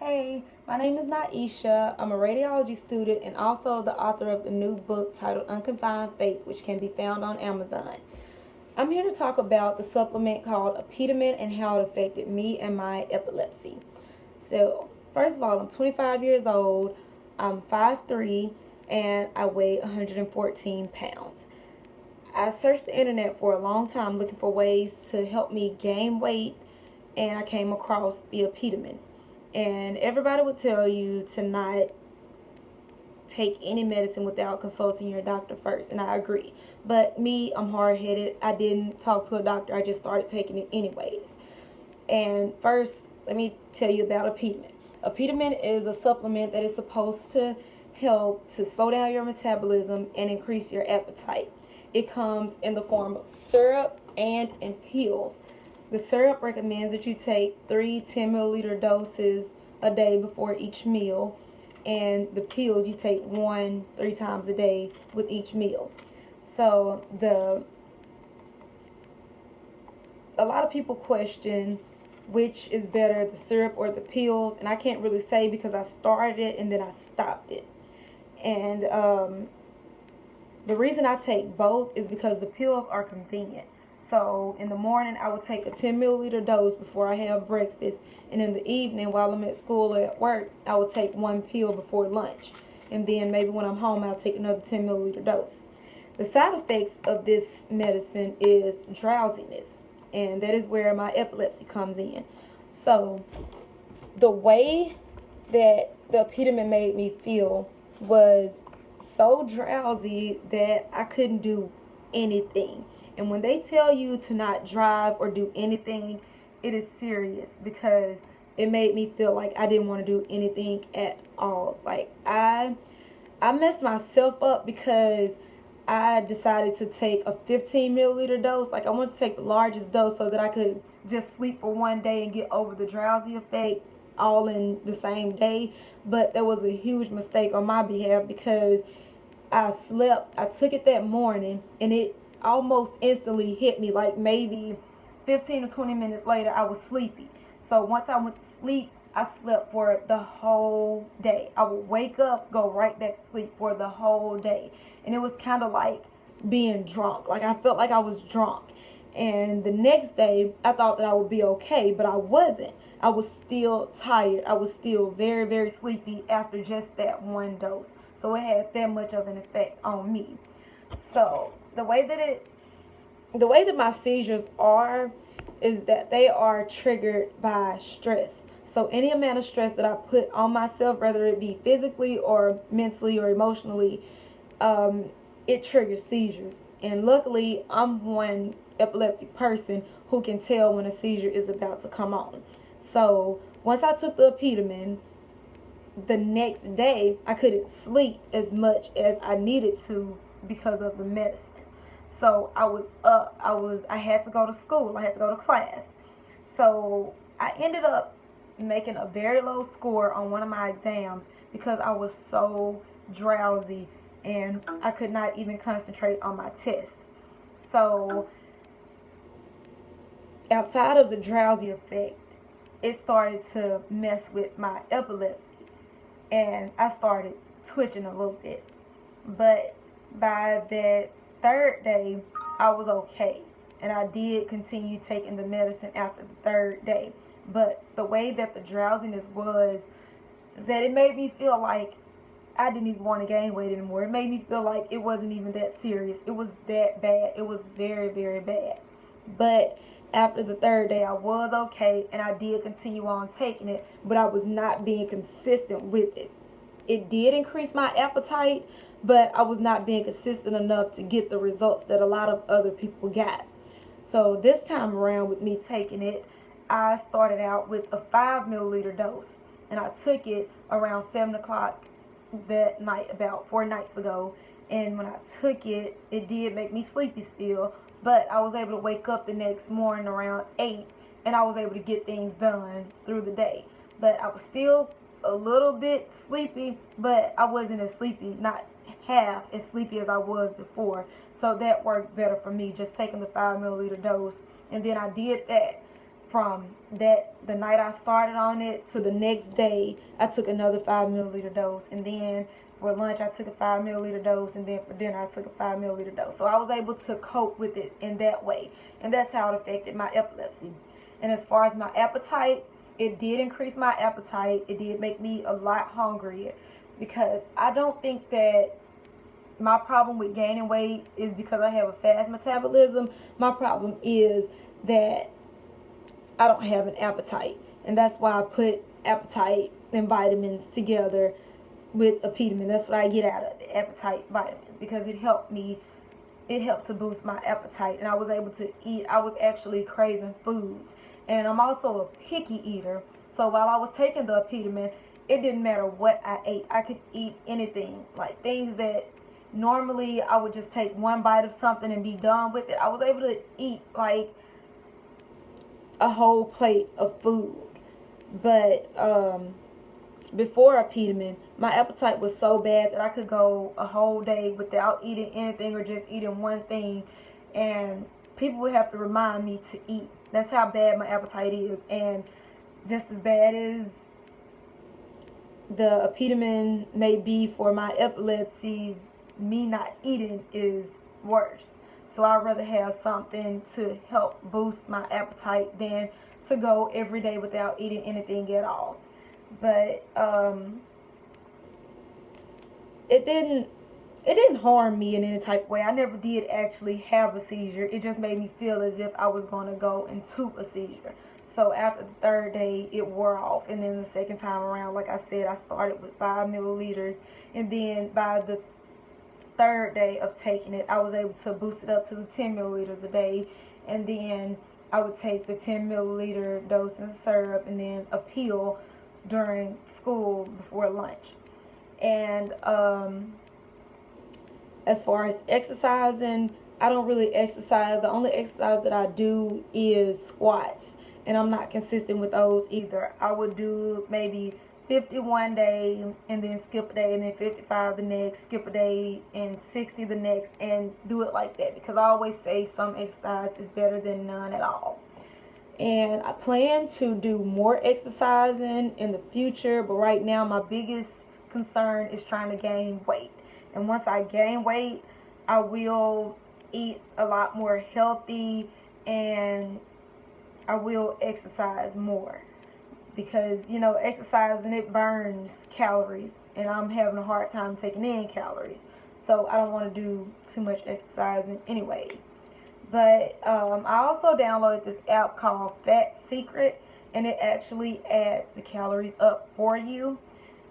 Hey, my name is Naisha. I'm a radiology student and also the author of the new book titled Unconfined Faith, which can be found on Amazon. I'm here to talk about the supplement called Apetamin and how it affected me and my epilepsy. So, first of all, I'm 25 years old, I'm 5'3", and I weigh 114 pounds. I searched the internet for a long time looking for ways to help me gain weight, and I came across the Apetamin. And everybody would tell you to not take any medicine without consulting your doctor first, and I agree. But me, I'm hard-headed. I didn't talk to a doctor. I just started taking it anyways. And first, let me tell you about Apetamin. Apetamin is a supplement that is supposed to help to slow down your metabolism and increase your appetite. It comes in the form of syrup and in pills. The syrup recommends that you take 3 10-milliliter doses a day before each meal, and the pills you take 1 3 times a day with each meal. So a lot of people question which is better, the syrup or the pills, and I can't really say because I started it and then I stopped it. And the reason I take both is because the pills are convenient. So in the morning, I would take a 10-milliliter dose before I have breakfast. And in the evening, while I'm at school or at work, I would take 1 pill before lunch. And then maybe when I'm home, I'll take another 10-milliliter dose. The side effects of this medicine is drowsiness. And that is where my epilepsy comes in. So the way that the Apetamin made me feel was so drowsy that I couldn't do anything. And when they tell you to not drive or do anything, it is serious because it made me feel like I didn't want to do anything at all. Like I messed myself up because I decided to take a 15-milliliter dose. Like I wanted to take the largest dose so that I could just sleep for one day and get over the drowsy effect all in the same day. But there was a huge mistake on my behalf because I took it that morning and it almost instantly hit me. Like maybe 15 or 20 minutes later I was sleepy. So once I went to sleep, I slept for the whole day. I would wake up, go right back to sleep for the whole day. And it was kind of like being drunk. Like I felt like I was drunk. And the next day I thought that I would be okay, but I wasn't. I was still tired. I was still very, very sleepy after just that one dose. So it had that much of an effect on me. So the way that my seizures are is that they are triggered by stress. So any amount of stress that I put on myself, whether it be physically or mentally or emotionally, it triggers seizures. And luckily, I'm one epileptic person who can tell when a seizure is about to come on. So once I took the Apetamin, the next day I couldn't sleep as much as I needed to because of the medicine. So I was up. I had to go to school. I had to go to class. So I ended up making a very low score on one of my exams because I was so drowsy and I could not even concentrate on my test. So outside of the drowsy effect, it started to mess with my epilepsy and I started twitching a little bit. But by that 3rd day, I was okay. And I did continue taking the medicine after the 3rd day. But the way that the drowsiness was is that it made me feel like I didn't even want to gain weight anymore. It made me feel like it wasn't even that serious. It was that bad. It was very, very bad. But after the 3rd day, I was okay, and I did continue on taking it, but I was not being consistent with it. It did increase my appetite, but I was not being consistent enough to get the results that a lot of other people got. So this time around with me taking it, I started out with a 5-milliliter dose, and I took it around 7 o'clock that night, about 4 nights ago. And when I took it, it did make me sleepy still, but I was able to wake up the next morning around 8, and I was able to get things done through the day. But I was still a little bit sleepy, but I wasn't as sleepy, not half as sleepy as I was before. So that worked better for me, just taking the 5-milliliter dose. And then I did that from that, the night I started on it, to the next day, I took another 5 milliliter dose. And then for lunch, I took a 5 milliliter dose. And then for dinner, I took a 5 milliliter dose. So I was able to cope with it in that way. And that's how it affected my epilepsy. And as far as my appetite, it did increase my appetite. It did make me a lot hungrier, because I don't think that my problem with gaining weight is because I have a fast metabolism. My problem is that I don't have an appetite. And that's why I put appetite and vitamins together with Apetamin. That's what I get out of the appetite vitamins, because it helped to boost my appetite, and I was able to eat. I was actually craving foods. And I'm also a picky eater. So while I was taking the Apetamin, it didn't matter what I ate. I could eat anything. Like things that normally I would just take one bite of something and be done with it. I was able to eat like a whole plate of food. But before Apetamin, my appetite was so bad that I could go a whole day without eating anything, or just eating one thing, and people would have to remind me to eat. That's how bad my appetite is. And just as bad as the Apetamin may be for my epilepsy, me not eating is worse. So I'd rather have something to help boost my appetite than to go every day without eating anything at all. But it didn't harm me in any type of way. I never did actually have a seizure. It just made me feel as if I was going to go into a seizure. So after the third day, it wore off. And then the second time around, like I said, I started with 5 milliliters. And then by the third day of taking it, I was able to boost it up to the 10 milliliters a day. And then I would take the 10 milliliter dose in syrup, and then a pill during school before lunch. And as far as exercising, I don't really exercise. The only exercise that I do is squats, and I'm not consistent with those either. I would do maybe 50 one day, and then skip a day, and then 55 the next, skip a day, and 60 the next, and do it like that, because I always say some exercise is better than none at all. And I plan to do more exercising in the future, but right now my biggest concern is trying to gain weight. And once I gain weight, I will eat a lot more healthy, and I will exercise more, because exercising, it burns calories, and I'm having a hard time taking in calories, so I don't want to do too much exercising anyways. But I also downloaded this app called Fat Secret, and it actually adds the calories up for you.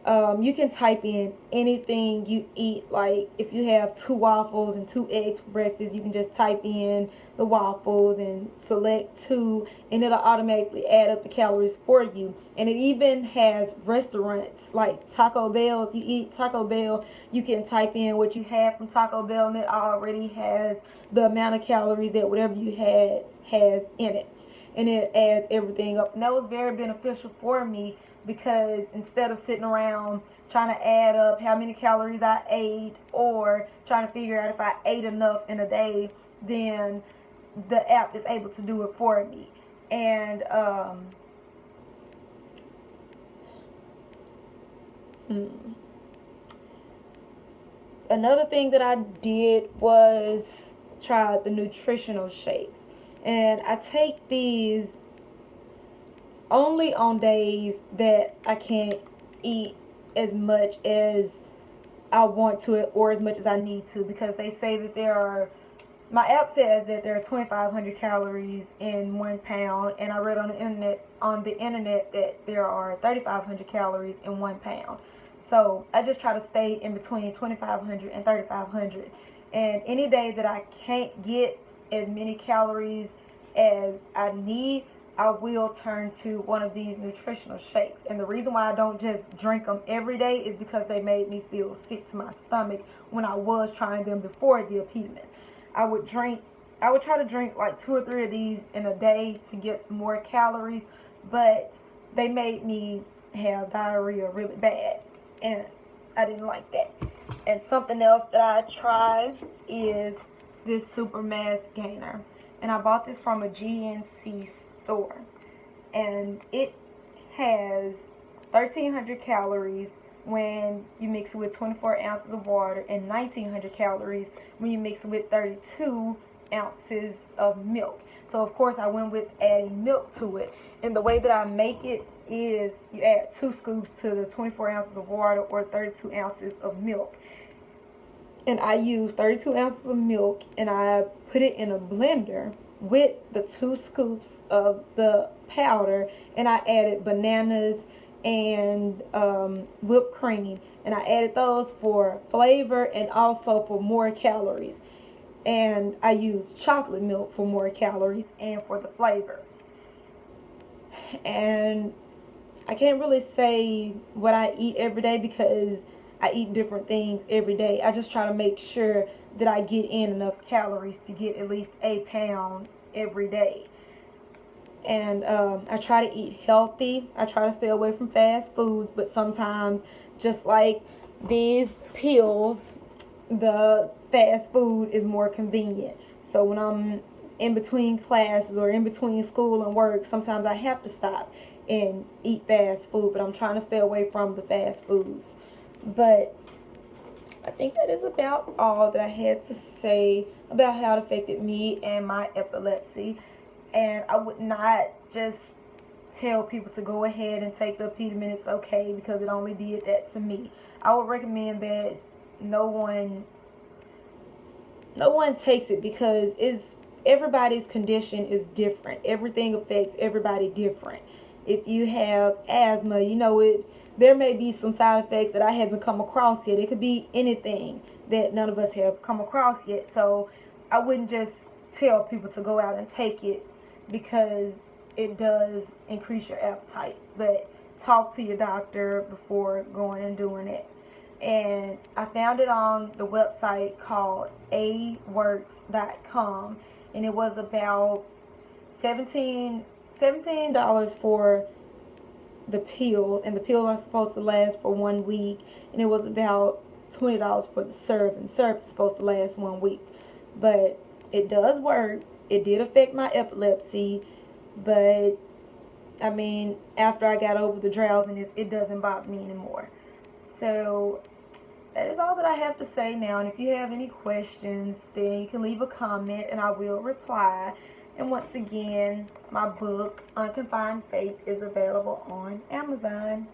You can type in anything you eat. Like if you have 2 waffles and 2 eggs for breakfast, you can just type in the waffles and select 2, and it'll automatically add up the calories for you. And it even has restaurants like Taco Bell. If you eat Taco Bell, you can type in what you had from Taco Bell, and it already has the amount of calories that whatever you had has in it. And it adds everything up. And that was very beneficial for me, because instead of sitting around trying to add up how many calories I ate, or trying to figure out if I ate enough in a day, then the app is able to do it for me. And another thing that I did was try the Nutritional Shakes. And I take these only on days that I can't eat as much as I want to, or as much as I need to, because they say that my app says that there are 2,500 calories in 1 pound, and I read on the internet that there are 3,500 calories in 1 pound. So I just try to stay in between 2,500 and 3,500. And any day that I can't get as many calories as I need, I will turn to one of these nutritional shakes. And the reason why I don't just drink them every day is because they made me feel sick to my stomach when I was trying them before the Apetamin. I would try to drink like 2 or 3 of these in a day to get more calories, but they made me have diarrhea really bad, and I didn't like that. And something else that I tried is this super mass gainer, and I bought this from a GNC store. and it has 1,300 calories when you mix it with 24 ounces of water, and 1,900 calories when you mix it with 32 ounces of milk. So of course I went with adding milk to it, and the way that I make it is you add 2 scoops to the 24 ounces of water or 32 ounces of milk. And I use 32 ounces of milk, and I put it in a blender with the 2 scoops of the powder, and I added bananas and whipped cream, and I added those for flavor and also for more calories. And I used chocolate milk for more calories and for the flavor. And I can't really say what I eat every day because I eat different things every day. I just try to make sure that I get in enough calories to get at least a pound every day. And I try to eat healthy. I try to stay away from fast foods, but sometimes, just like these pills, the fast food is more convenient. So when I'm in between classes or in between school and work, sometimes I have to stop and eat fast food, but I'm trying to stay away from the fast foods. But I think that is about all that I had to say about how it affected me and my epilepsy. And I would not just tell people to go ahead and take the Apetamin, it's okay, because it only did that to me. I would recommend that no one takes it, because everybody's condition is different. Everything affects everybody different. If you have asthma, there may be some side effects that I haven't come across yet. It could be anything that none of us have come across yet. So I wouldn't just tell people to go out and take it, because it does increase your appetite. But talk to your doctor before going and doing it. And I found it on the website called aworks.com, and it was about $17 for the pills, and the pills are supposed to last for 1 week, and it was about $20 for the syrup, and the syrup is supposed to last 1 week. But it does work. It did affect my epilepsy, but I mean, after I got over the drowsiness, it doesn't bother me anymore. So that is all that I have to say now. And if you have any questions, then you can leave a comment and I will reply. And once again, my book, Unconfined Faith, is available on Amazon.